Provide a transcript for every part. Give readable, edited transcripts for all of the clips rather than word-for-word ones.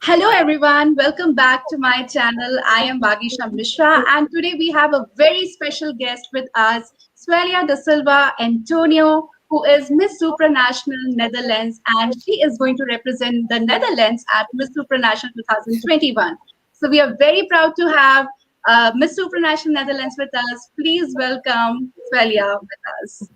Hello everyone, welcome back to my channel. I am Vagisha Mishra and today we have a very special guest with us, Swelia da Silva Antonio, who is Miss Supranational Netherlands and she is going to represent the Netherlands at Miss Supranational 2021. So we are very proud to have Miss Supranational Netherlands with us. Please welcome Swelia with us.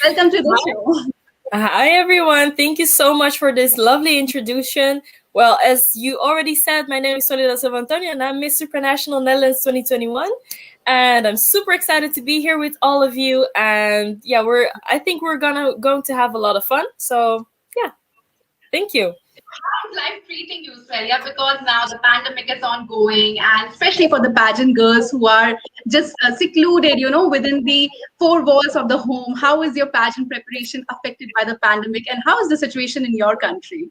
Welcome to the show. Hi, everyone. Thank you so much for this lovely introduction. Well, as you already said, my name is Swelia da Silva Antonio, and I'm Miss Supranational Netherlands 2021. And I'm super excited to be here with all of you. And yeah, I think we're going to have a lot of fun. So yeah, thank you. How's life treating you, Swelia? Because now the pandemic is ongoing, and especially for the pageant girls who are just secluded, within the four walls of the home. How is your pageant preparation affected by the pandemic, and how is the situation in your country?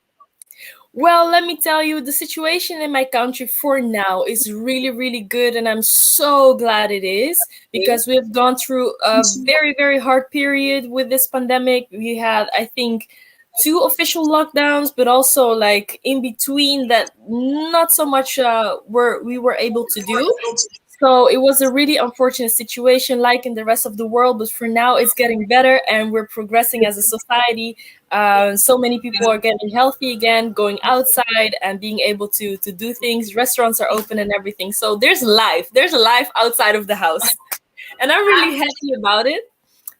Well, let me tell you, the situation in my country for now is really, really good. And I'm so glad it is because we've gone through a very, very hard period with this pandemic. We had, I think, two official lockdowns, but also like in between that, not so much we were able to do. So it was a really unfortunate situation, like in the rest of the world. But for now, it's getting better, and we're progressing as a society. So many people are getting healthy again, going outside and being able to do things. Restaurants are open and everything. So there's life. There's a life outside of the house, and I'm really happy about it.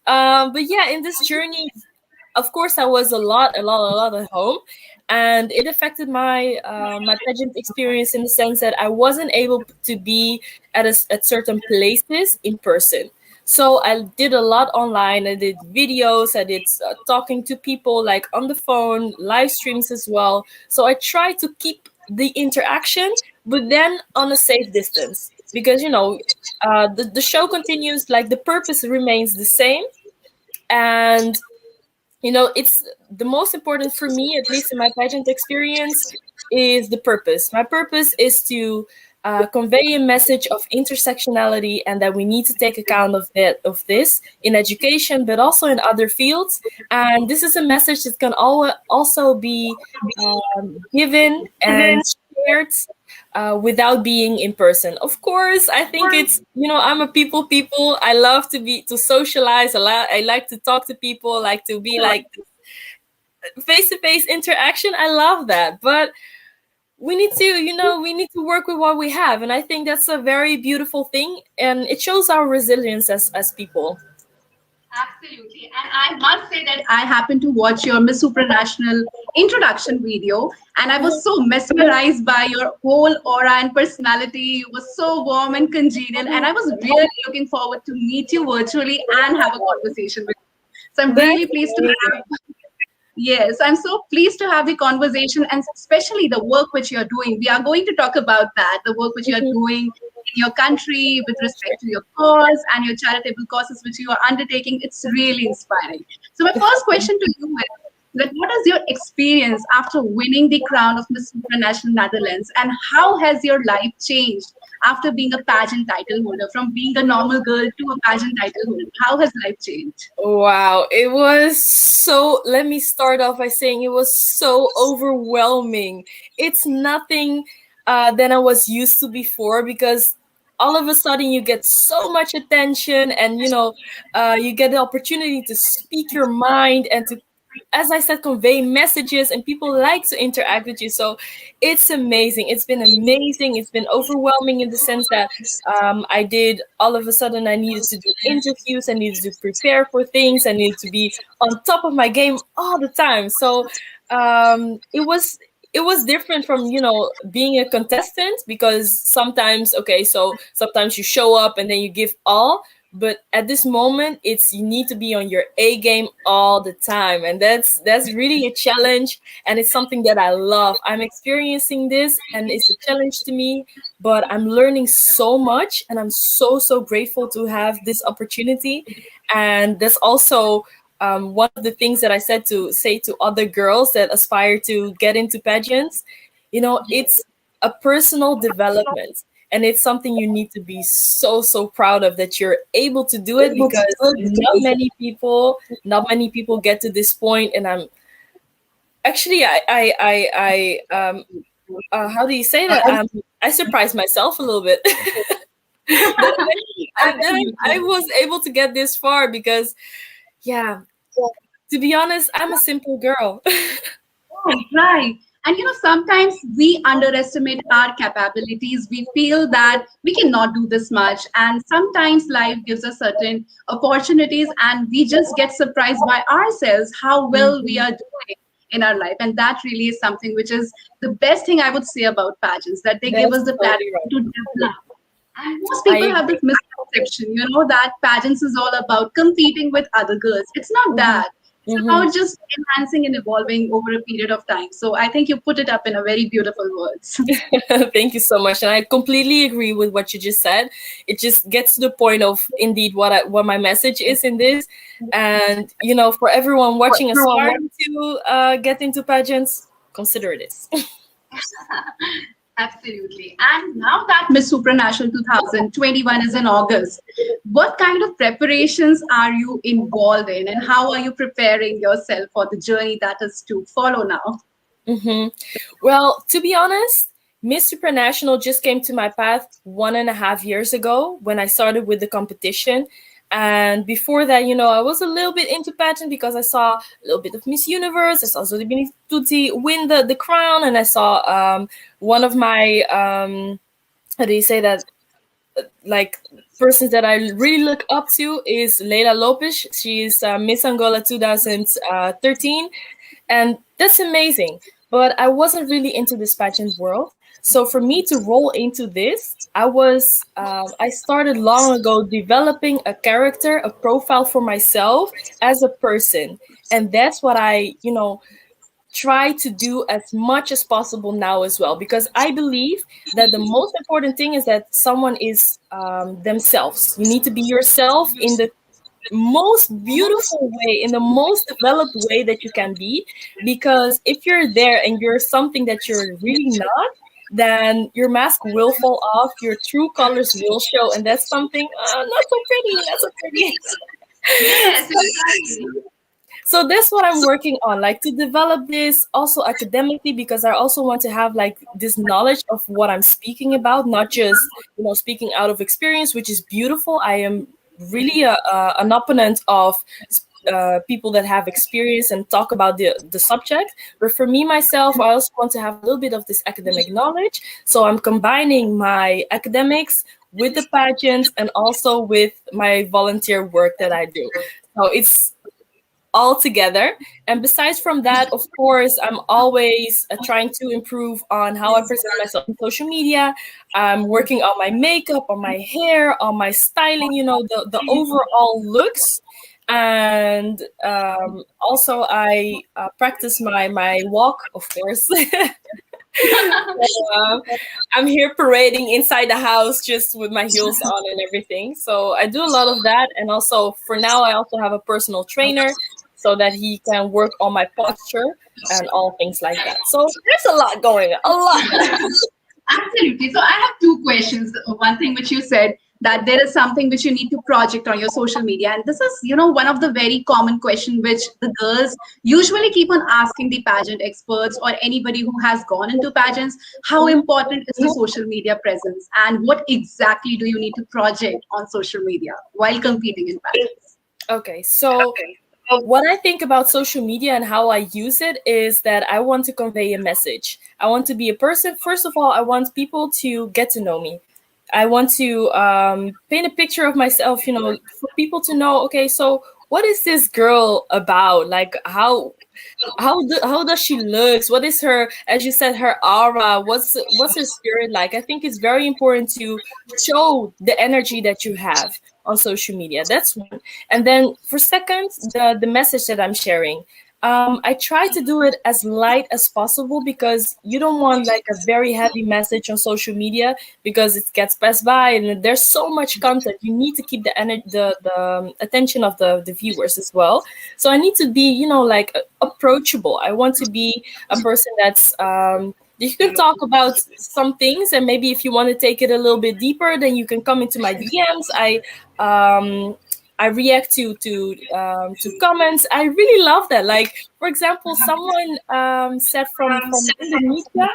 But yeah, in this journey, of course, I was a lot at home, and it affected my pageant experience in the sense that I wasn't able to be at certain places in person. So I did a lot online. I did videos. I did talking to people like on the phone, live streams as well. So I tried to keep the interaction, but then on a safe distance because the show continues. Like the purpose remains the same, and it's the most important for me, at least in my pageant experience, is the purpose. My purpose is to convey a message of intersectionality, and that we need to take account of this in education, but also in other fields. And this is a message that can also be given and shared without being in person. Of course, I think I'm a people. I love to socialize a lot. I like to talk to people, like to be like face to face interaction. I love that. But we need to work with what we have. And I think that's a very beautiful thing. And it shows our resilience as people. Absolutely. And I must say that I happened to watch your Miss Supranational introduction video, and I was so mesmerized by your whole aura and personality. You were so warm and congenial, and I was really looking forward to meet you virtually and have a conversation with you. So I'm really pleased to have. Yes, I'm so pleased to have the conversation and especially the work which you're doing. We are going to talk about that, the work which you're doing in your country with respect to your cause and your charitable causes which you are undertaking. It's really inspiring. So my first question to you is that what is your experience after winning the crown of Miss Supranational Netherlands, and how has your life changed after being a pageant title holder, from being a normal girl to a pageant title holder? How has life changed? Wow, it was so. Let me start off by saying it was so overwhelming. It's nothing than I was used to before because all of a sudden you get so much attention, and you get the opportunity to speak your mind and to, as I said, convey messages, and people like to interact with you. So it's amazing. It's been amazing. It's been overwhelming in the sense that I did, all of a sudden, I needed to do interviews. I needed to prepare for things. I needed to be on top of my game all the time. So it was different from being a contestant, because sometimes you show up and then you give all. But at this moment, you need to be on your A game all the time, and that's really a challenge, and it's something that I love. I'm experiencing this, and it's a challenge to me, but I'm learning so much, and I'm so grateful to have this opportunity. And that's also one of the things that I said to say to other girls that aspire to get into pageants. It's a personal development, and it's something you need to be so proud of, that you're able to do it, because not many people get to this point. And I'm actually, I how do you say that? I surprised myself a little bit. I Absolutely. was able to get this far because, yeah, to be honest, I'm a simple girl. Right, right. And sometimes we underestimate our capabilities. We feel that we cannot do this much. And sometimes life gives us certain opportunities, and we just get surprised by ourselves how well we Mhm. are doing in our life. And that really is something which is the best thing I would say about pageants, that they give That's us the totally platform right. to develop. And most I people have agree. this misconception, that pageants is all about competing with other girls. It's not Hmm. that. It's Hmm. about just enhancing and evolving over a period of time. So I think you put it up in a very beautiful words. Thank you so much, and I completely agree with what you just said. It just gets to the point of indeed what my message is in this, and for everyone watching aspiring to get into pageants, consider this. Absolutely. And now that Miss Supranational 2021 is in August, what kind of preparations are you involved in, and how are you preparing yourself for the journey that is to follow now? Hmm. Well, to be honest, Miss Supranational just came to my path 1.5 years ago when I started with the competition. And before that, I was a little bit into pageant because I saw a little bit of Miss Universe. I saw Zodi Tutti win the crown, and I saw one of my how do you say that, like, persons that I really look up to is Leila Lopez. She's Miss Angola 2013, and that's amazing. But I wasn't really into this pageant world. So for me to roll into this, I started long ago developing a character, a profile for myself as a person, and that's what I try to do as much as possible now as well, because I believe that the most important thing is that someone is themselves. You need to be yourself in the most beautiful way, in the most developed way that you can be, because if you're there and you're something that you're really not, then your mask will fall off, your true colors will show, and that's something not so pretty, not so pretty. Yes, exactly. So that's what I'm working on, like to develop this also academically, because I also want to have like this knowledge of what I'm speaking about, not just speaking out of experience, which is beautiful. I am really an opponent of people that have experience and talk about the subject. But for me myself, I also want to have a little bit of this academic knowledge. So I'm combining my academics with the pageants and also with my volunteer work that I do. So it's all together. And besides from that, of course, I'm always trying to improve on how I present myself on social media. I'm working on my makeup, on my hair, on my styling, the overall looks. And also I practice my walk, of course. uh, I'm here parading inside the house just with my heels on and everything. So I do a lot of that. And also, for now, I also have a personal trainer so that he can work on my posture and all things like that. So there's a lot going on, a lot. Absolutely. So I have two questions. One thing which you said, that there is something which you need to project on your social media. And this is, one of the very common question which the girls usually keep on asking the pageant experts or anybody who has gone into pageants. How Mhm. important is the social media presence? And what exactly do you need to project on social media while competing in pageants? Okay, so what I think about social media and how I use it is that I want to convey a message. I want to be a person. First of all, I want people to get to know me. I want to paint a picture of myself, for people to know, okay, so what is this girl about? Like, how does she looks? What is her, as you said, her aura? What's her spirit like? I think it's very important to show the energy that you have on social media. That's one. And then for second, the message that I'm sharing. I try to do it as light as possible, because you don't want like a very heavy message on social media, because it gets passed by and there's so much content. You need to keep the attention of the viewers as well. So I need to be, like approachable. I want to be a person that's you can talk about some things, and maybe if you want to take it a little bit deeper, then you can come into my DMs. Um I react to comments. I really love that. Like, for example, someone said from Indonesia,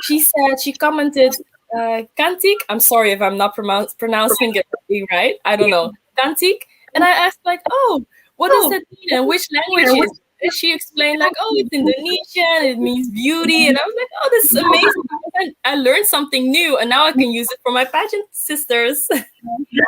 she said, she commented, Kantik. I'm sorry if I'm not pronouncing it right. I don't know. Kantik. And I asked, like, oh, what does that mean? And which language is it? And she explained, like, oh, it's Indonesian. It means beauty. And I was like, oh, this is amazing. I learned something new, and now I can use it for my pageant sisters.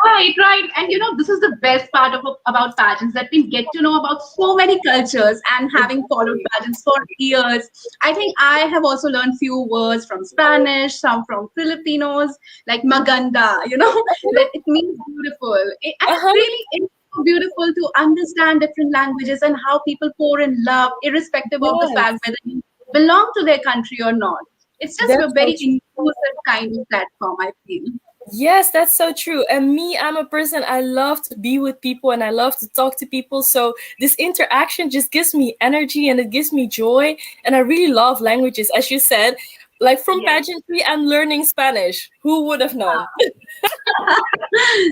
Right, right. And this is the best part about pageants, that we get to know about so many cultures, and having followed pageants for years, I think I have also learned few words from Spanish, some from Filipinos, like maganda, that it means beautiful. And it Uh-huh. really is so beautiful to understand different languages and how people pour in love, irrespective of the Yes, fact whether you belong to their country or not. It's just a that's so very true. inclusive kind of platform, I feel. Yes, that's so true. And me, I'm a person, I love to be with people and I love to talk to people. So this interaction just gives me energy and it gives me joy. And I really love languages. As you said, like from Yes. pageantry, I'm learning Spanish. Who would have known?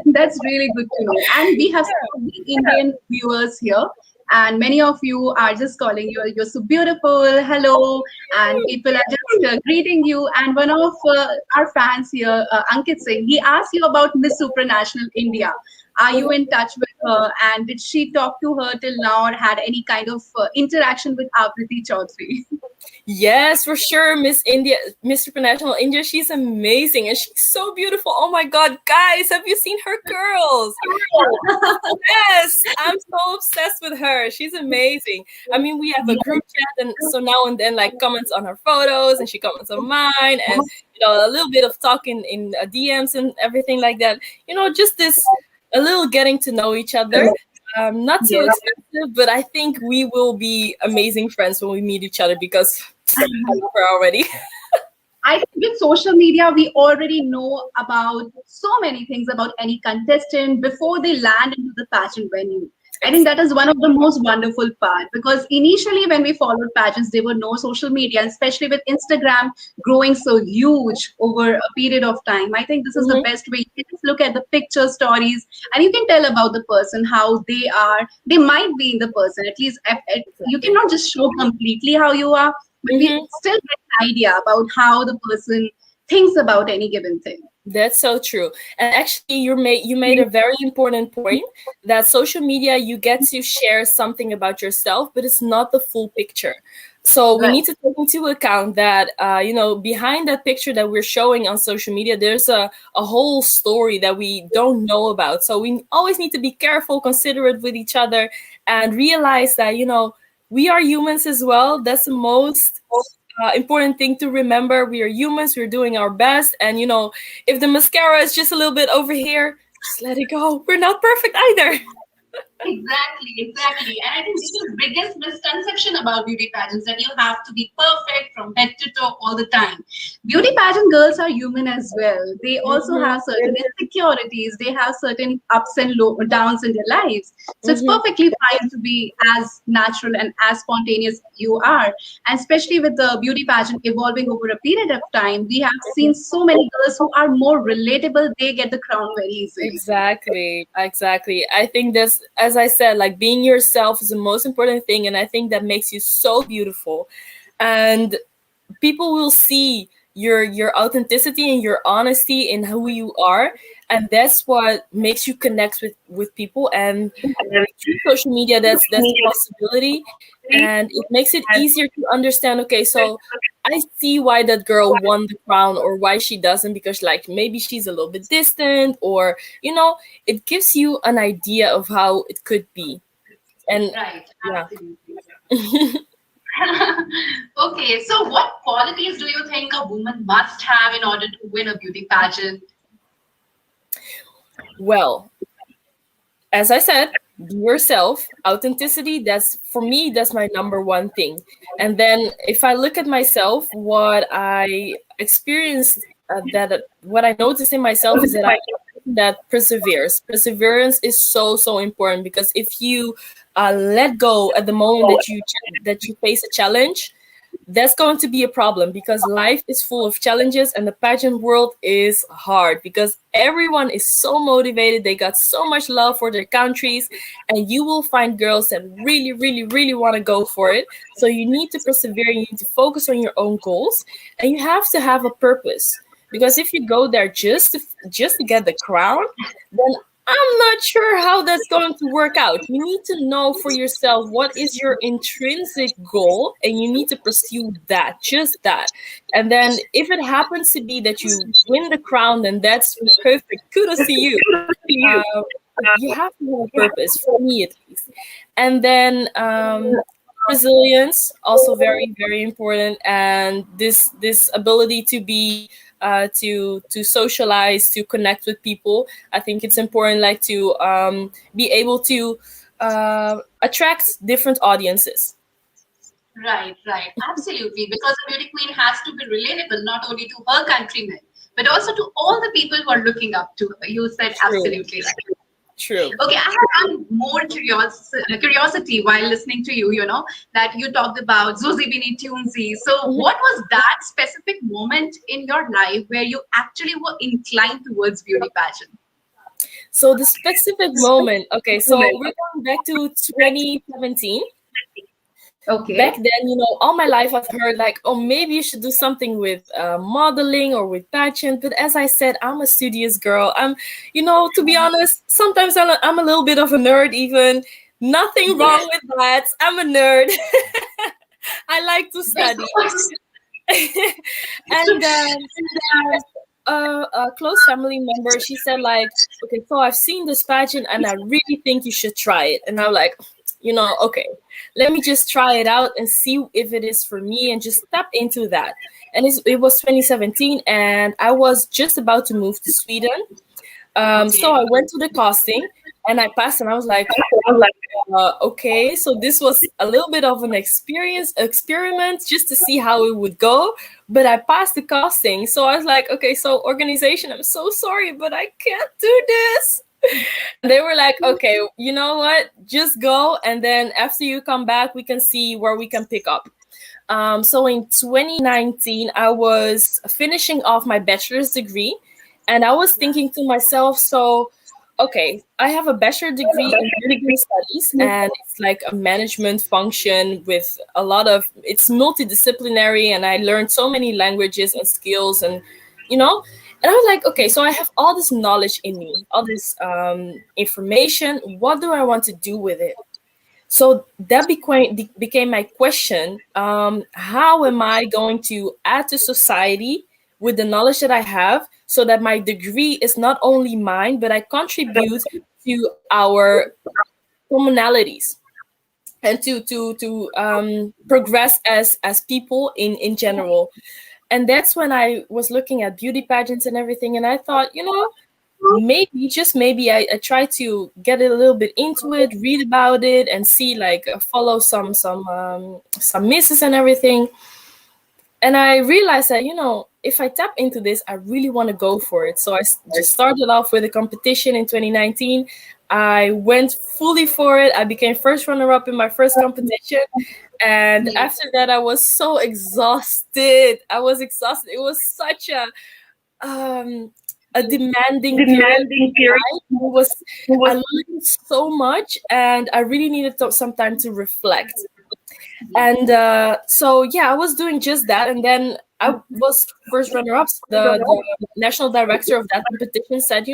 That's really good to know. And we have so many Indian viewers here, and many of you are just calling you. You're so beautiful. Hello, and people are just greeting you. And one of our fans here, Ankit Singh, he asked you about Miss Supranational India. Are you in touch with her? And did she talk to her till now, or had any kind of interaction with Avriti Chaudhary? Yes, for sure. Miss India, Miss Supranational India, she's amazing and she's so beautiful. Oh my God, guys, have you seen her curls? Yes, I'm so obsessed with her. She's amazing. I mean, we have a group chat, and so now and then, like, comments on her photos, and she comments on mine, and a little bit of talking in DMs and everything like that. Just this a little getting to know each other. Not too Yes. expensive, but I think we will be amazing friends when we meet each other because I love her already. I think with social media, we already know about so many things about any contestant before they land into the pageant venue. I think that is one of the most wonderful part, because initially when we followed pageants, there were no social media, and especially with Instagram growing so huge over a period of time. I think this is the Mhm. best way. You can just look at the picture stories, and you can tell about the person, how they are. They might be in the person. At least you Exactly. cannot just show completely how you are, but we Mhm. still get an idea about how the person thinks about any given thing. That's so true. And actually, you made a very important point that social media, you get to share something about yourself, but it's not the full picture. So we Right. need to take into account that behind that picture that we're showing on social media, there's a whole story that we don't know about. So we always need to be careful, considerate with each other, and realize that we are humans as well. That's the most important thing to remember. We are humans, we're doing our best, and if the mascara is just a little bit over here, just let it go. We're not perfect either. Exactly, exactly. And I think this is biggest misconception about beauty pageants, that you have to be perfect from head to toe all the time. Beauty pageant girls are human as well. They also Hmm. have certain insecurities. They have certain ups and downs in their lives. So it's Hmm. perfectly fine to be as natural and as spontaneous you are. And especially with the beauty pageant evolving over a period of time, we have seen so many girls who are more relatable. They get the crown very easily. Exactly, exactly. I think that's, as I said, like being yourself is the most important thing, and I think that makes you so beautiful. And people will see your authenticity and your honesty in who you are, and that's what makes you connect with people. And through social media, that's a possibility, and it makes it easier to understand, okay, so I see why that girl won the crown or why she doesn't, because like maybe she's a little bit distant, or it gives you an idea of how it could be. And Right, yeah. absolutely. Okay, so what qualities do you think a woman must have in order to win a beauty pageant? Well, as I said, be yourself. Authenticity, that's for me, that's my number one thing. And then if I look at myself, what I experienced, that what I noticed in myself is that that perseveres. Perseverance is so so important, because if you let go at the moment that you face a challenge, that's going to be a problem, because life is full of challenges and the pageant world is hard because everyone is so motivated. They got so much love for their countries, and you will find girls that really, really, really want to go for it. So you need to persevere. You need to focus on your own goals, and you have to have a purpose. Because if you go there just to get the crown, then I'm not sure how that's going to work out. You need to know for yourself what is your intrinsic goal, and you need to pursue that, just that. And then if it happens to be that you win the crown, then that's perfect. Kudos to you. Uh, you have to have a purpose, for me at least. And then resilience, also very, very important. And this ability to be to socialize, to connect with people. I think it's important, like to be able to attract different audiences. Right, right. Absolutely. Because a beauty queen has to be relatable not only to her countrymen, but also to all the people who are looking up to her. You said True. absolutely right. True. Okay, I have one more curiosity while listening to you, that you talked about Zuzi Bini Tunzi. So what was that specific moment in your life where you actually were inclined towards beauty pageant? So the specific moment, okay, so we're going back to 2017. Okay. Back then, all my life I've heard like, oh, maybe you should do something with modeling or with pageant. But as I said, I'm a studious girl. To be honest, sometimes I'm a little bit of a nerd even. Nothing wrong with that. I'm a nerd. I like to study. And a close family member, she said like, okay, so I've seen this pageant and I really think you should try it. And I'm like, okay, let me just try it out and see if it is for me and just step into that. And it was 2017 and I was just about to move to Sweden. So I went to the casting and I passed and I was like, okay, so this was a little bit of an experiment just to see how it would go. But I passed the casting. So I was like, okay, so organization, I'm so sorry, but I can't do this. And they were like, okay, you know what? Just go. And then after you come back, we can see where we can pick up. So in 2019, I was finishing off my bachelor's degree. And I was thinking to myself, so, okay, I have a bachelor degree in political studies, and it's like a management function with a lot of, it's multidisciplinary, and I learned so many languages and skills, and and I was like, okay, so I have all this knowledge in me, all this information. What do I want to do with it? So that became my question. How am I going to add to society with the knowledge that I have so that my degree is not only mine, but I contribute to our commonalities and to progress as people in general. And that's when I was looking at beauty pageants and everything. And I thought, maybe, just maybe, I try to get a little bit into it, read about it, and see, like, follow some misses and everything. And I realized that, if I tap into this, I really want to go for it. So I just started off with a competition in 2019. I went fully for it. I became first runner-up in my first competition. And after that, I was so exhausted. I was exhausted. It was such a demanding period. I learned so much, and I really needed some time to reflect. And so, yeah, I was doing just that. And then I was first runner-up. The national director of that competition said,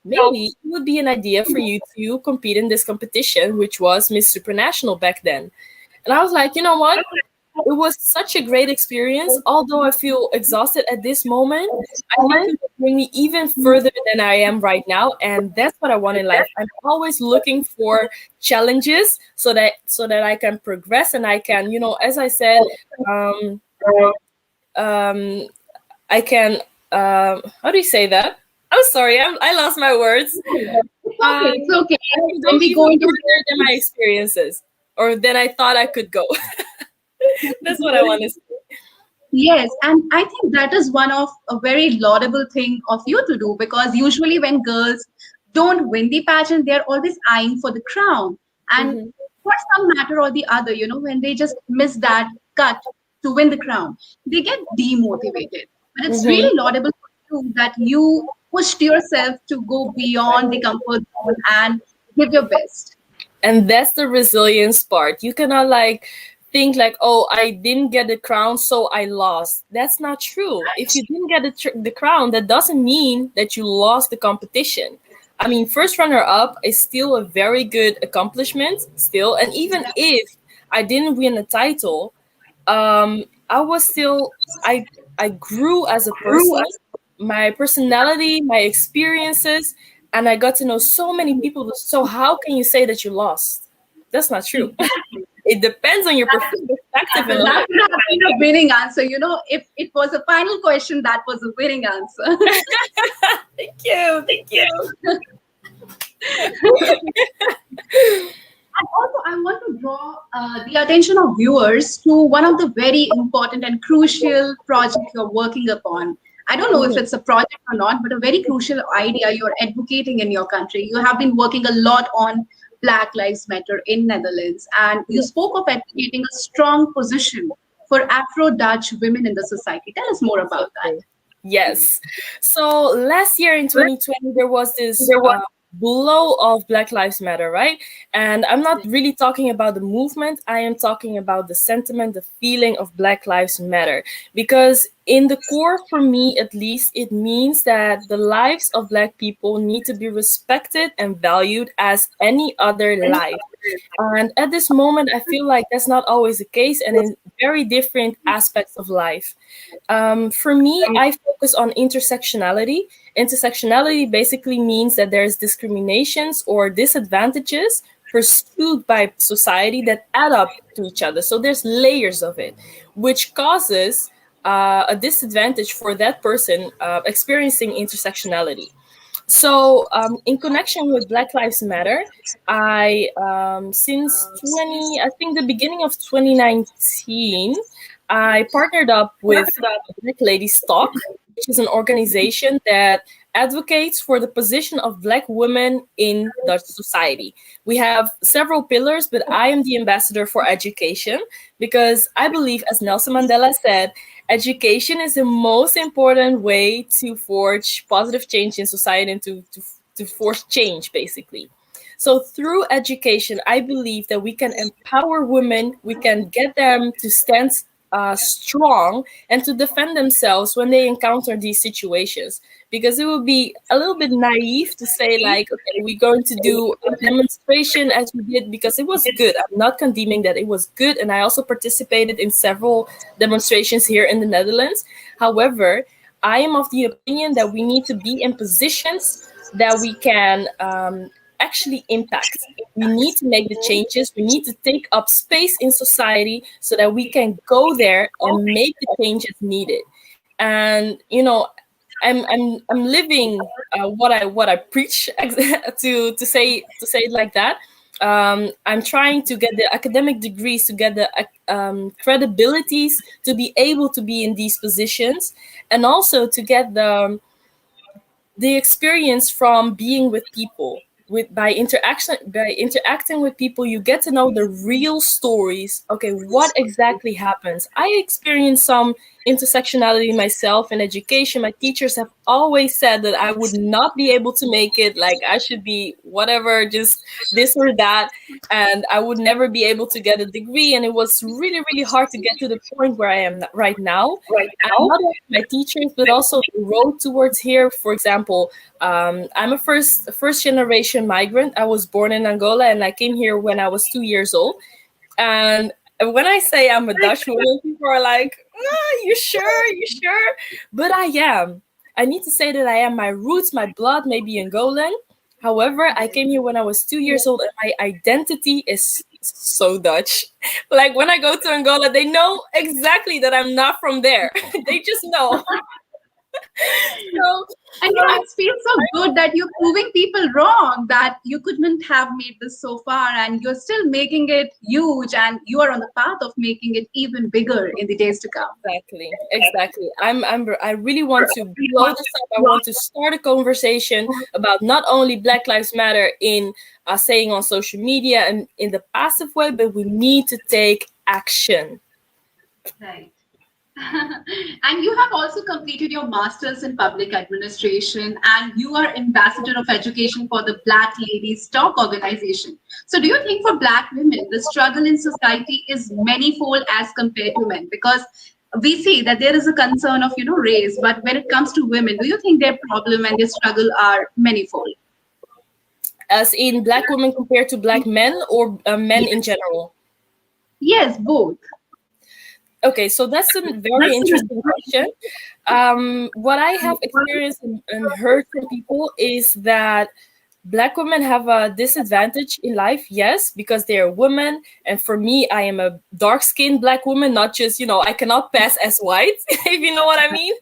maybe it would be an idea for you to compete in this competition, which was Miss Supranational back then. And I was like, you know what? It was such a great experience. Although I feel exhausted at this moment, I think it will bring me even further than I am right now. And that's what I want in life. I'm always looking for challenges so that I can progress and I can, as I said, I can, how do you say that? I'm sorry, I lost my words. It's okay. Don't be going further than my experiences, or than I thought I could go. That's what I want to say. Yes, and I think that is one of a very laudable thing of you to do, because usually when girls don't win the pageant, they're always eyeing for the crown. And for some matter or the other, when they just miss that cut to win the crown, they get demotivated. But it's really laudable prove that you pushed yourself to go beyond the comfort zone and give your best? And that's the resilience part. You cannot like think like, oh, I didn't get the crown, so I lost. That's not true. If you didn't get the crown, that doesn't mean that you lost the competition. I mean, first runner up is still a very good accomplishment still. And even if I didn't win a title, I was still, I grew as a person, my personality, my experiences, and I got to know so many people. So how can you say that you lost? That's not true. Exactly. It depends on your perspective in That life. would have been a winning answer. If it was a final question, that was a winning answer. Thank you, thank you. And also, I want to draw the attention of viewers to one of the very important and crucial project you're working upon. I don't know if it's a project or not, but a very crucial idea you're advocating in your country. You have been working a lot on Black Lives Matter in Netherlands, and you spoke of advocating a strong position for Afro-Dutch women in the society. Tell us more about that. Yes. So last year in 2020, there was this blow of Black Lives Matter, right? And I'm not really talking about the movement. I am talking about the sentiment, the feeling of Black Lives Matter. Because in the core, for me at least, it means that the lives of Black people need to be respected and valued as any other life. And at this moment, I feel like that's not always the case, and in very different aspects of life. For me, I focus on intersectionality. Intersectionality basically means that there's discriminations or disadvantages pursued by society that add up to each other. So there's layers of it, which causes a disadvantage for that person experiencing intersectionality. So, in connection with Black Lives Matter, I since 20, I think the beginning of 2019, I partnered up with Black Ladies Talk, which is an organization that advocates for the position of Black women in Dutch society. We have several pillars, but I am the ambassador for education because I believe, as Nelson Mandela said, education is the most important way to forge positive change in society and to force change, basically. So through education, I believe that we can empower women, we can get them to stand strong and to defend themselves when they encounter these situations. Because it would be a little bit naive to say like, okay, we're going to do a demonstration as we did because it was good. I'm not condemning that, it was good, and I also participated in several demonstrations here in the Netherlands. However, I am of the opinion that we need to be in positions that we can actually impact. We need to make the changes. We need to take up space in society so that we can go there and make the changes needed. And I'm living what I preach to say it like that. I'm trying to get the academic degrees, to get the credibilities to be able to be in these positions, and also to get the experience from being with people. By interacting with people, you get to know the real stories. Okay, what exactly happens? I experienced some intersectionality myself in education. My teachers have always said that I would not be able to make it, like I should be whatever, just this or that, and I would never be able to get a degree. And it was really, really hard to get to the point where I am right now. And not only my teachers, but also the road towards here. For example, I'm a first generation migrant. I was born in Angola and I came here when I was 2 years old. And when I say I'm a Dutch woman, people are like, "You sure? You sure?" But I am. I need to say that I am. My roots, my blood may be Angolan. However, I came here when I was 2 years old, and my identity is so Dutch. Like when I go to Angola, they know exactly that I'm not from there. They just know. So, And it feels so good that you're proving people wrong, that you couldn't have made this so far, and you're still making it huge, and you are on the path of making it even bigger in the days to come. exactly. I really want to blow this up. I want to start a conversation about not only Black Lives Matter in saying on social media and in the passive way, but we need to take action. Right. And you have also completed your master's in public administration, and you are ambassador of education for the Black Ladies Talk organization. So, do you think for Black women, the struggle in society is manifold as compared to men? Because we see that there is a concern of race, but when it comes to women, do you think their problem and their struggle are manifold? As in Black women compared to Black men, or men in Yes, general? yes, both. Okay, so that's a very interesting question. What I have experienced and heard from people is that Black women have a disadvantage in life, yes, because they are women. And for me, I am a dark skinned Black woman, not just, I cannot pass as white, if you know what I mean.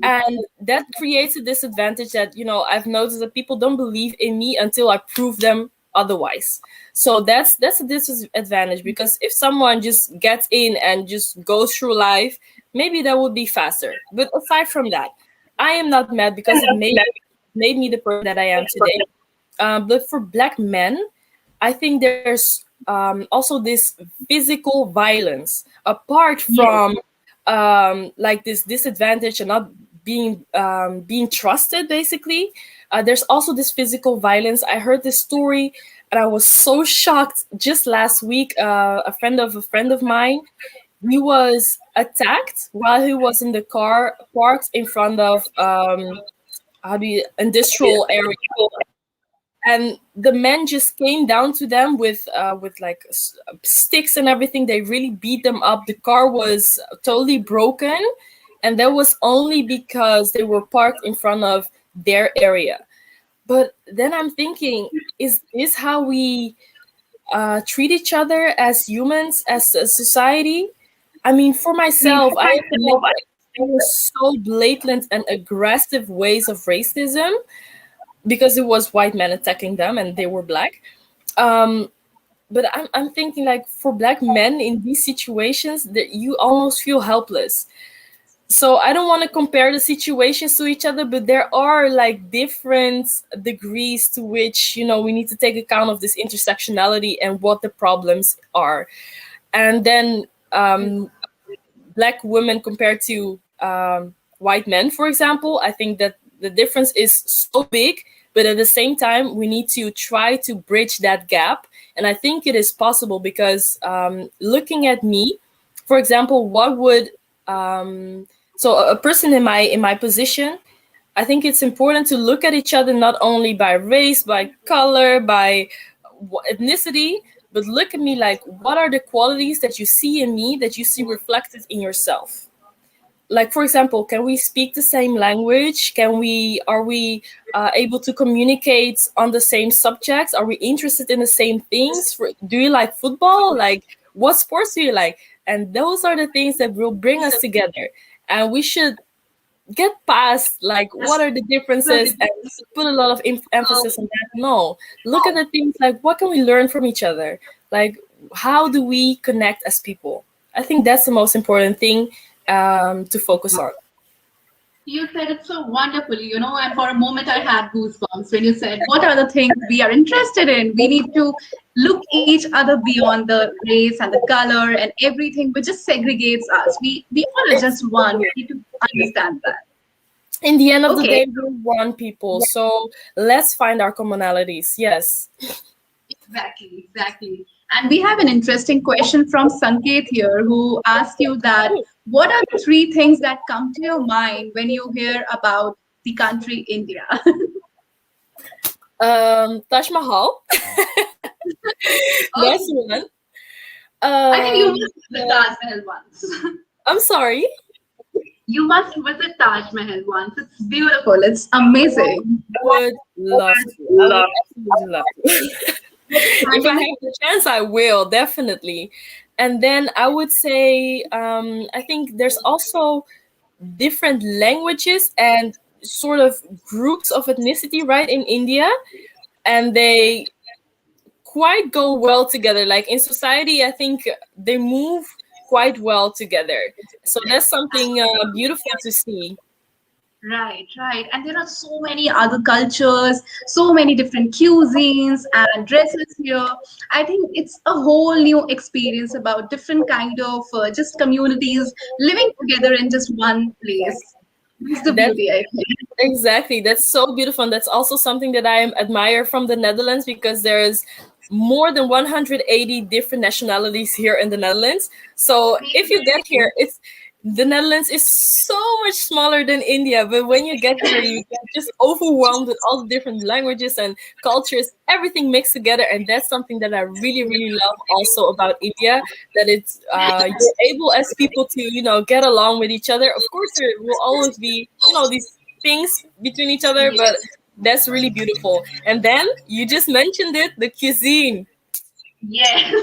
And that creates a disadvantage that, I've noticed that people don't believe in me until I prove them otherwise. So that's a disadvantage, because if someone just gets in and just goes through life, maybe that would be faster. But aside from that, I am not mad because it made me the person that I am today. But for Black men, I think there's also this physical violence apart Yes. from like this disadvantage and not being trusted. Basically, there's also this physical violence. I heard this story and I was so shocked just last week. A friend of mine, he was attacked while he was in the car parked in front of how do you industrial area, and the men just came down to them with like sticks and everything. They really beat them up. The car was totally broken, and that was only because they were parked in front of their area. But then I'm thinking, is this how we treat each other as humans, as a society? I mean, for myself, I have experienced so blatant and aggressive ways of racism because it was white men attacking them and they were Black. Um, but I'm thinking, like, for Black men in these situations, that you almost feel helpless. So I don't want to compare the situations to each other, but there are like different degrees to which we need to take account of this intersectionality and what the problems are. And then Black women compared to white men, for example, I think that the difference is so big, but at the same time, we need to try to bridge that gap. And I think it is possible because looking at me, for example, what would so a person in my position, I think it's important to look at each other not only by race, by color, by ethnicity, but look at me like, what are the qualities that you see in me that you see reflected in yourself? Like, for example, can we speak the same language? Are we able to communicate on the same subjects? Are we interested in the same things? Do you like football? Like, what sports do you like? And those are the things that will bring us together. And we should get past like what are the differences and put a lot of emphasis on that. No, look at the things like, what can we learn from each other? Like, how do we connect as people? I think that's the most important thing to focus on. You said it so wonderfully, and for a moment I had goosebumps when you said, what are the things we are interested in? We need to look each other beyond the race and the color and everything which just segregates us. We all are just one. We need to understand that. In the end of the Okay, day, we're one people, so let's find our commonalities. Yes. exactly, exactly. And we have an interesting question from Sanket here who asked you that what are the three things that come to your mind when you hear about the country India? Taj Mahal. Oh, That's one. I think you Um, must visit Taj Mahal once. I'm sorry. You must visit Taj Mahal once. It's beautiful. It's amazing. Would love to. I would absolutely love to. If I have the chance, I will definitely. And then I would say, I think there's also different languages and sort of groups of ethnicity, right, in India, and they quite go well together. Like in society, I think they move quite well together. So that's something beautiful to see. Right, right. And there are so many other cultures, so many different cuisines and dresses here. I think it's a whole new experience about different kind of just communities living together in just one place. That's the That's beauty, I think. exactly. That's so beautiful. And that's also something that I admire from the Netherlands, because there's more than 180 different nationalities here in the Netherlands. So if you get here, it's the Netherlands is so much smaller than India, but when you get here, you get just overwhelmed with all the different languages and cultures, everything mixed together, and that's something that I really, really love also about India. That it's you're able as people to get along with each other. Of course, there will always be these things between each other, but Yes. that's really beautiful. And then you just mentioned it, the cuisine. Yes.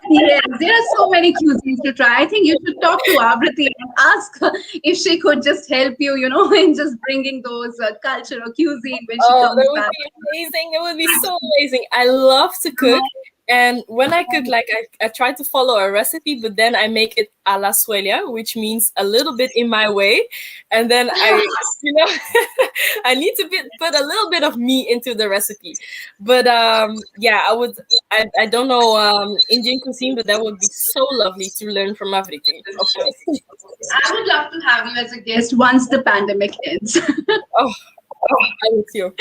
Yes, there are so many cuisines to try. I think you should talk to Avriti and ask her if she could just help you, in just bringing those culture or cuisine when she Oh, that comes would back. be amazing. It would be so amazing. I love to cook. And when I cook, like I try to follow a recipe, but then I make it a la Swelia, which means a little bit in my way. And then I need to put a little bit of me into the recipe. But yeah, I don't know Indian cuisine, but that would be so lovely to learn from Avriti, of course. I would love to have you as a guest once the pandemic ends. Oh, I would too.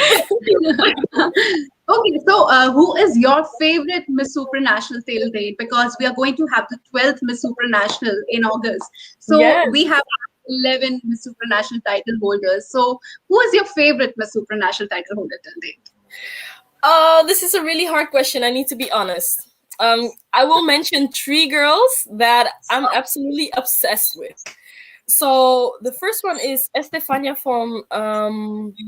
Okay, so who is your favorite Miss Supranational till date? Because we are going to have the 12th Miss Supranational in August. So Yes. we have 11 Miss Supranational title holders. So who is your favorite Miss Supranational title holder till date? Oh, this is a really hard question. I need to be honest. I will mention three girls that I'm absolutely obsessed with. So the first one is Estefania from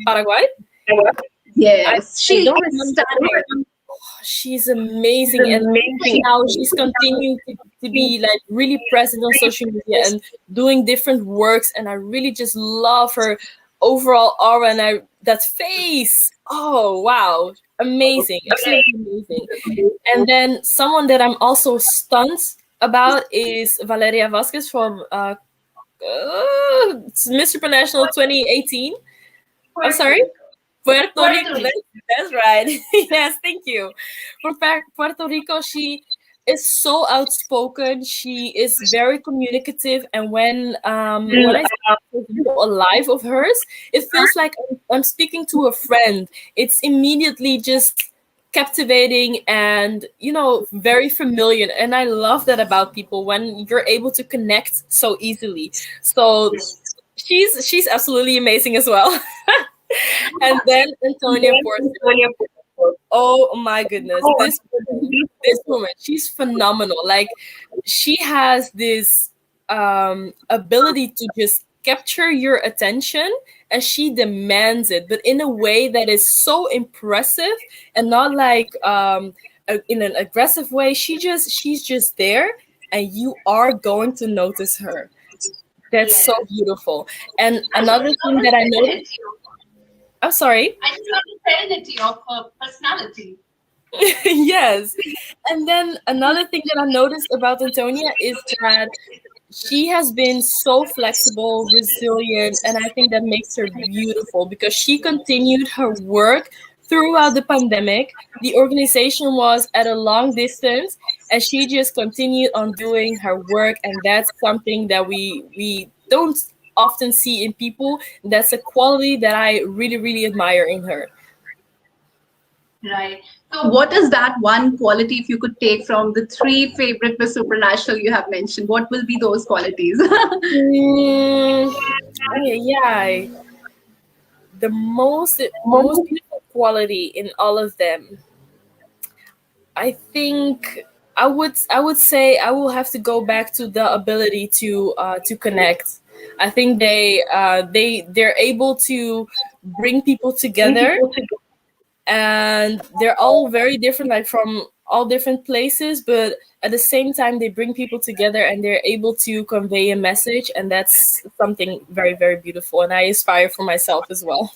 Paraguay. I, Yes, I she don't is remember her. stunning. She's amazing, and even now she's continuing to be like really present on social media and doing different works. And I really just love her overall aura and that face. Oh wow, amazing, absolutely amazing. And then someone that I'm also stunned about is Valeria Vasquez from Mr. Supranational 2018. I'm sorry. Puerto Rico. Puerto Rico. That's right. Yes, thank you. From Puerto Rico, she is so outspoken. She is very communicative, and when I see a video alive of hers, it feels like I'm speaking to a friend. It's immediately just captivating and very familiar, and I love that about people when you're able to connect so easily. So she's absolutely amazing as well. And then Antonia Porter. Oh my goodness, this woman, she's phenomenal. Like she has this ability to just capture your attention, and she demands it, but in a way that is so impressive and not like in an aggressive way. She's just there, and you are going to notice her. That's so Yes. beautiful. And I just another love thing the that I noticed, serenity. I'm sorry. I just love the serenity of her personality. Yes. And then another thing that I noticed about Antonia is that she has been so flexible, resilient, and I think that makes her beautiful because she continued her work throughout the pandemic. The organization was at a long distance, and she just continued on doing her work, and that's something that we don't often see in people. That's a quality that I really, really admire in her. Right. So, what is that one quality if you could take from the three favorite Miss Supranational you have mentioned? What will be those qualities? Mm, yeah, the most beautiful quality in all of them, I think I would say I will have to go back to the ability to connect. I think they're able to bring people together, and they're all very different, like from all different places, but at the same time they bring people together and they're able to convey a message, and that's something very, very beautiful, and I aspire for myself as well.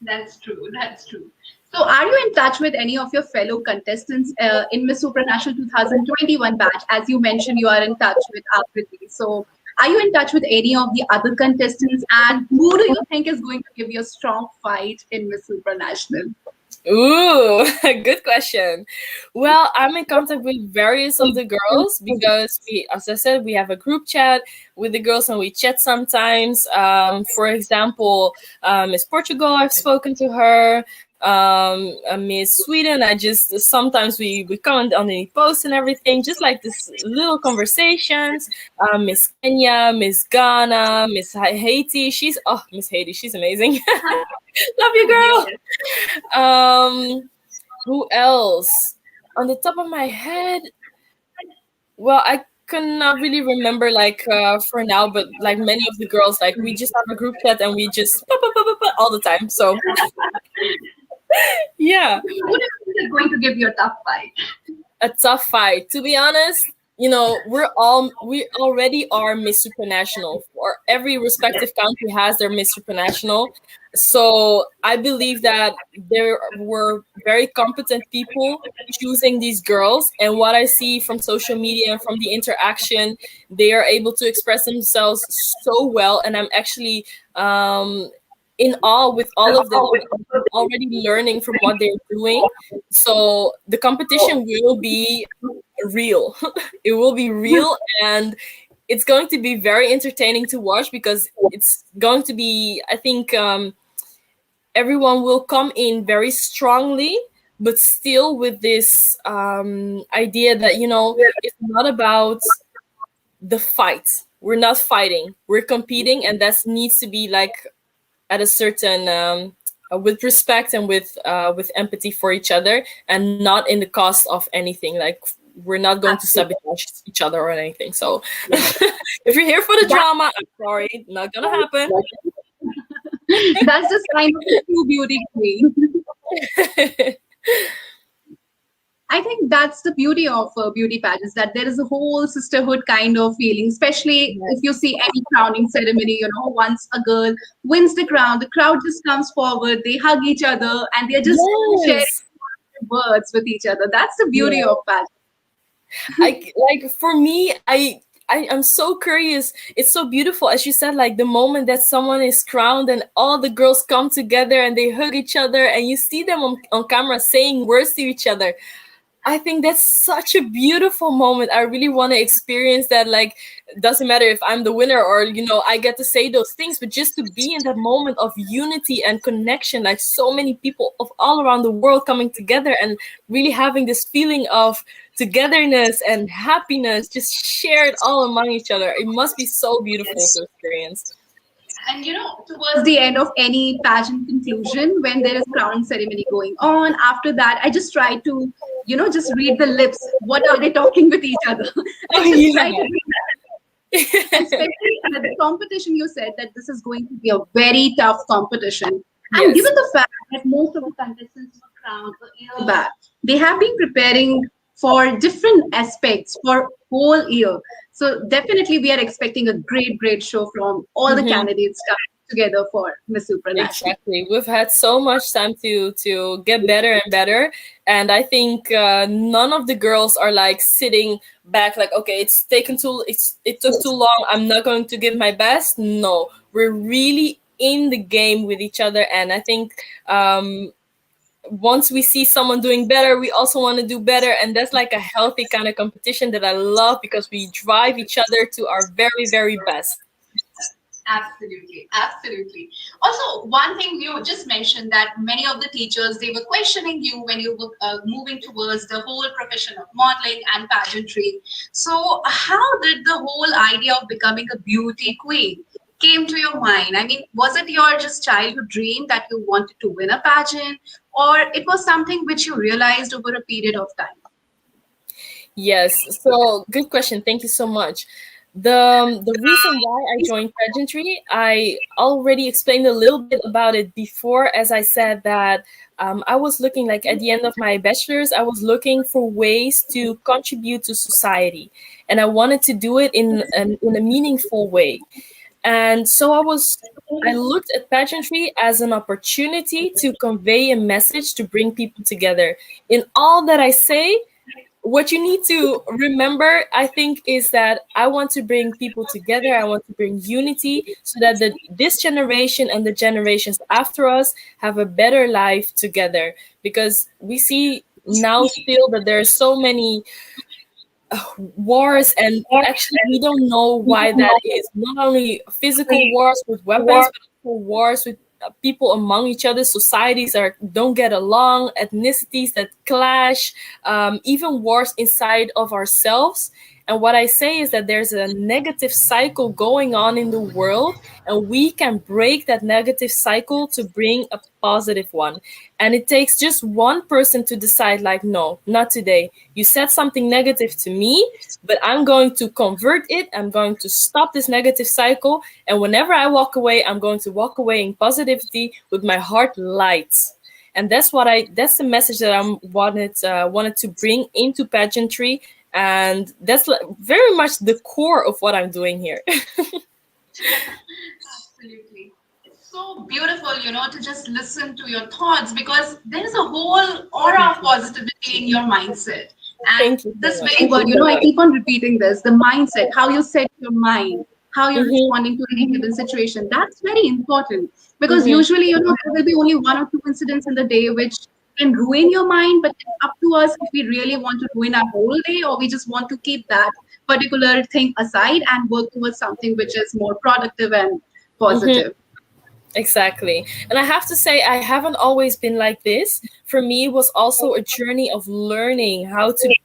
That's true. That's true. So, are you in touch with any of your fellow contestants in Miss Supranational 2021 batch? As you mentioned, you are in touch with Akriti. So, Are you in touch with any of the other contestants? And who do you think is going to give you a strong fight in Miss Supranational? Ooh, good question. Well, I'm in contact with various of the girls because we, as I said, we have a group chat with the girls and we chat sometimes. For example, Miss Portugal, I've spoken to her. Miss Sweden, I just sometimes we comment on any posts and everything, just like this little conversations. Miss Kenya, Miss Ghana, Miss Haiti. Miss Haiti, she's amazing. Love you, girl. Yes. Who else? On the top of my head, well, I cannot really remember like for now, but like many of the girls, like we just have a group chat and we just all the time. So yeah, Who do you think is going to give you a tough fight? a tough fight. To be honest, we already are Miss Supranational. Or every respective country has their Miss Supranational. So I believe that there were very competent people choosing these girls, and what I see from social media and from the interaction, they are able to express themselves so well, and I'm actually in awe with all of them. I'm already learning from what they're doing. So the competition will be real. It will be real, and it's going to be very entertaining to watch because it's going to be, I think, everyone will come in very strongly, but still with this idea that, it's not about the fight. We're not fighting, we're competing, and that needs to be like at a certain with respect and with empathy for each other, and not in the cost of anything. Like, we're not going to sabotage each other or anything. So if you're here for the drama, I'm sorry, not gonna happen. That's the sign of a true beauty queen. I think that's the beauty of beauty pageants, that there is a whole sisterhood kind of feeling, especially if you see any crowning ceremony, once a girl wins the crown, the crowd just comes forward, they hug each other, and they're just sharing Yes. words with each other. That's the beauty Yeah. of pageants. I like, for me, I'm so curious. It's so beautiful, as you said, like the moment that someone is crowned and all the girls come together and they hug each other and you see them on camera saying words to each other. I think that's such a beautiful moment. I really want to experience that. Like, it doesn't matter if I'm the winner or, I get to say those things, but just to be in that moment of unity and connection, like so many people of all around the world coming together and really having this feeling of togetherness and happiness just shared all among each other. It must be so beautiful to experience. And towards the end of any pageant conclusion, when there is crown ceremony going on, after that, I just try to, just read the lips. What are they talking with each other? I just try to read that. And especially at the competition, you said that this is going to be a very tough competition. And Yes. given the fact that most of the contestants were crowned a year back, they have been preparing for different aspects for whole year. So definitely we are expecting a great show from all the candidates coming together for Miss Supranational. Exactly. We've had so much time to get better and better, and I think none of the girls are like sitting back like, okay, it took too long, I'm not going to give my best. No, we're really in the game with each other, and I think once we see someone doing better, we also want to do better, and that's like a healthy kind of competition that I love because we drive each other to our very best. Absolutely. Also, one thing you just mentioned, that many of the teachers, they were questioning you when you were moving towards the whole profession of modeling and pageantry. So how did the whole idea of becoming a beauty queen came to your mind? I mean, was it your just childhood dream that you wanted to win a pageant, or it was something which you realized over a period of time? Yes. So good question. Thank you so much. The reason why I joined pageantry, I already explained a little bit about it before, as I said that I was looking, like, at the end of my bachelor's, I was looking for ways to contribute to society, and I wanted to do it in a meaningful way. And so I looked at pageantry as an opportunity to convey a message, to bring people together. In all that I say, what you need to remember, I think, is that I want to bring people together. I want to bring unity so that this generation and the generations after us have a better life together. Because we see now still that there are so many wars, and actually we don't know why that is. Not only physical wars with weapons, but also wars with people among each other, societies that don't get along, ethnicities that clash, even wars inside of ourselves. And what I say is that there's a negative cycle going on in the world, and we can break that negative cycle to bring a positive one. And it takes just one person to decide, like, no, not today. You said something negative to me, but I'm going to convert it. I'm going to stop this negative cycle. And whenever I walk away, I'm going to walk away in positivity with my heart light. And that's that's the message that I wanted to bring into pageantry. And that's very much the core of what I'm doing here. Absolutely. It's so beautiful, to just listen to your thoughts, because there is a whole aura of positivity in your mindset. And Thank you so this much. very word, I keep on repeating this, the mindset, how you set your mind, how you're Mhm. responding to any given situation. That's very important, because Mhm. usually, there will be only one or two incidents in the day which can ruin your mind, but it's up to us if we really want to ruin our whole day, or we just want to keep that particular thing aside and work towards something which is more productive and Mhm. positive. Exactly. And I have to say, I haven't always been like this. For me, it was also a journey of learning how to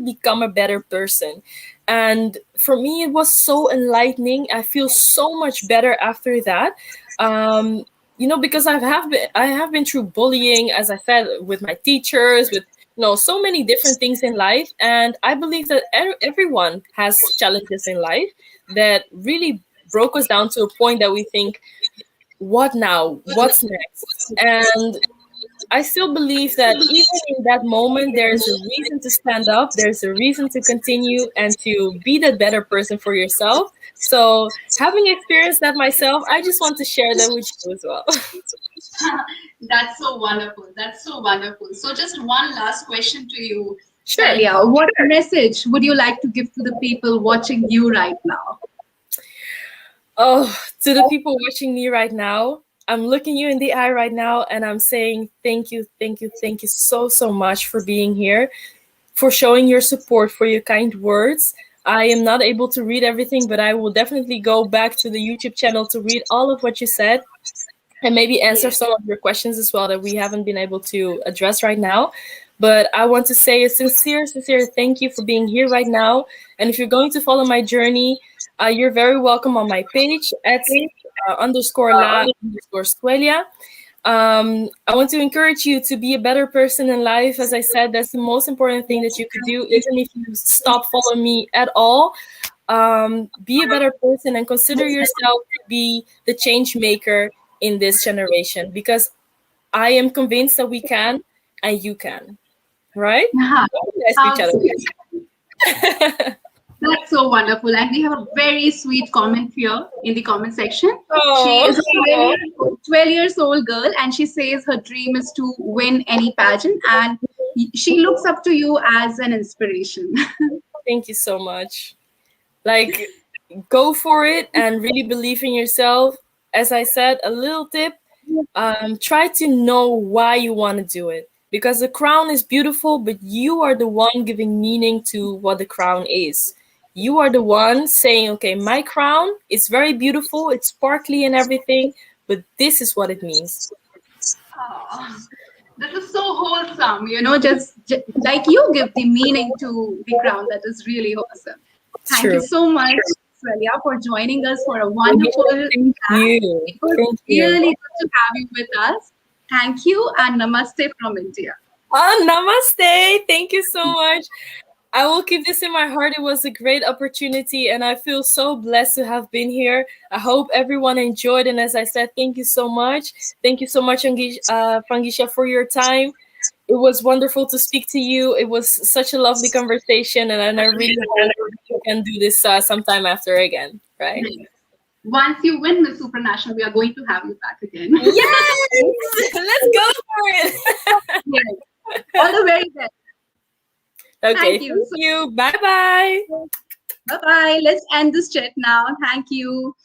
become a better person. And for me, it was so enlightening. I feel so much better after that. Um, because I have been through bullying, as I said, with my teachers, with so many different things in life. And I believe that everyone has challenges in life that really broke us down to a point that we think, what now? What's next? And I still believe that even in that moment, there's a reason to stand up, there's a reason to continue and to be the better person for yourself. So, having experienced that myself, I just want to share that with you as well. That's so wonderful. That's so wonderful. So, just one last question to you, Sure. Celia. What message would you like to give to the people watching you right now? Oh, to the people watching me right now, I'm looking you in the eye right now and I'm saying thank you, thank you, thank you so, so much for being here, for showing your support, for your kind words. I am not able to read everything, but I will definitely go back to the YouTube channel to read all of what you said and maybe answer Yes. some of your questions as well that we haven't been able to address right now. But I want to say a sincere, sincere thank you for being here right now. And if you're going to follow my journey, you're very welcome on my page at underscore la underscore Swelia. I want to encourage you to be a better person in life. As I said, that's the most important thing that you could do, even if you stop following me at all. Be a better person and consider yourself to be the change maker in this generation, because I am convinced that we can and you can. Right? Yeah, Nice to each absolutely. other. That's so wonderful. And we have a very sweet comment here in the comment section. She Oh, is a 12 years old girl, and she says her dream is to win any pageant, and she looks up to you as an inspiration. thank you so much. Like, go for it and really believe in yourself. As I said, a little tip, try to know why you want to do it. Because the crown is beautiful, but you are the one giving meaning to what the crown is. You are the one saying, okay, my crown is very beautiful, it's sparkly and everything, but this is what it means. Aw, this is so wholesome, just like you give the meaning to the crown. That is really wholesome. It's Thank you true. so much, Swelia, for joining us for a Thank wonderful chat. you. It was Thank you. really good to have you with us. Thank you, and namaste from India. Namaste. Thank you so much. I will keep this in my heart. It was a great opportunity, and I feel so blessed to have been here. I hope everyone enjoyed. And as I said, thank you so much. Thank you so much, Pangisha, for your time. It was wonderful to speak to you. It was such a lovely conversation, and I really hope we can do this sometime after again, right? Yes. Once you win the Supranational, we are going to have you back again. Yes! Let's go for it. Yes. All the very best. Okay, Thank you. thank you. Bye bye. Bye bye. Let's end this chat now. Thank you.